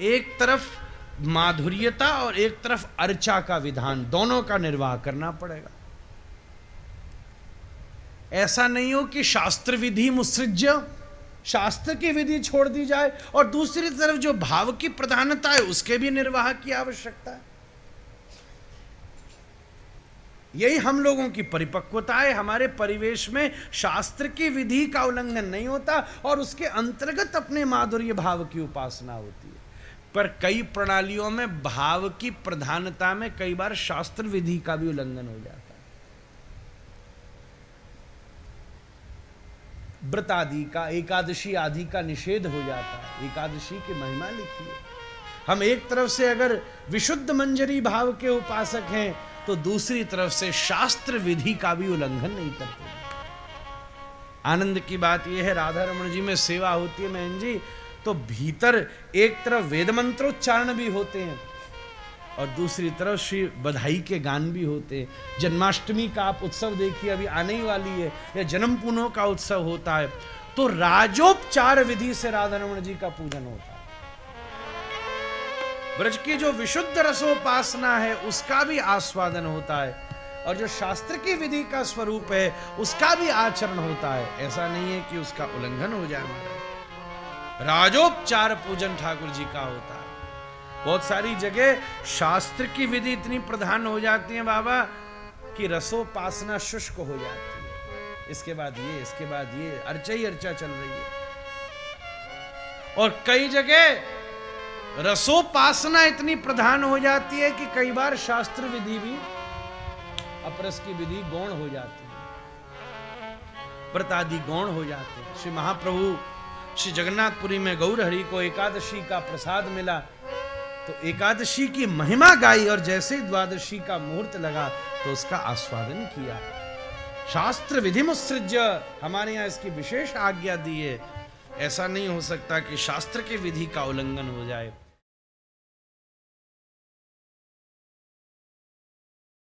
एक तरफ माधुर्यता और एक तरफ अर्चा का विधान, दोनों का निर्वाह करना पड़ेगा। ऐसा नहीं हो कि शास्त्र विधि मुत्सृज्य, शास्त्र की विधि छोड़ दी जाए और दूसरी तरफ जो भाव की प्रधानता है उसके भी निर्वाह की आवश्यकता है। यही हम लोगों की परिपक्वता है। हमारे परिवेश में शास्त्र की विधि का उल्लंघन नहीं होता और उसके अंतर्गत अपने माधुर्य भाव की उपासना होती है। पर कई प्रणालियों में भाव की प्रधानता में कई बार शास्त्र विधि का भी उल्लंघन हो जाता है। व्रत आदि का, एकादशी आदि का निषेध हो जाता है। एकादशी की महिमा लिखी है। हम एक तरफ से अगर विशुद्ध मंजरी भाव के उपासक हैं तो दूसरी तरफ से शास्त्र विधि का भी उल्लंघन नहीं करते। आनंद की बात यह है, राधा रमण जी में सेवा होती है बहन जी, तो भीतर एक तरफ वेद मंत्रोच्चारण भी होते हैं और दूसरी तरफ श्री बधाई के गान भी होते हैं। जन्माष्टमी का आप उत्सव देखिए, अभी आने ही वाली है, या जन्म पुनों का उत्सव होता है तो राजोपचार विधि से राधा रमण जी का पूजन होता है। ब्रज की जो विशुद्ध रसोपासना है उसका भी आस्वादन होता है और जो शास्त्र की विधि का स्वरूप है उसका भी आचरण होता है। ऐसा नहीं है कि उसका उल्लंघन हो जाए। हमारा राजोपचार पूजन ठाकुर जी का होता है। बहुत सारी जगह शास्त्र की विधि इतनी प्रधान हो जाती है बाबा कि रसोपासना शुष्क हो जाती है। इसके बाद ये, इसके बाद ये, अर्चा ही अर्चा चल रही है। और कई जगह रसोपासना इतनी प्रधान हो जाती है कि कई बार शास्त्र विधि भी, अपरस की विधि गौण हो जाती है, व्रत आदि गौण हो जाते हैं। श्री महाप्रभु श्री जगन्नाथपुरी में गौर हरि को एकादशी का प्रसाद मिला तो एकादशी की महिमा गाई और जैसे ही द्वादशी का मुहूर्त लगा तो उसका आस्वादन किया। शास्त्र विधि मुत्सृज्य, हमारे यहां इसकी विशेष आज्ञा दी है। ऐसा नहीं हो सकता कि शास्त्र की विधि का उल्लंघन हो जाए।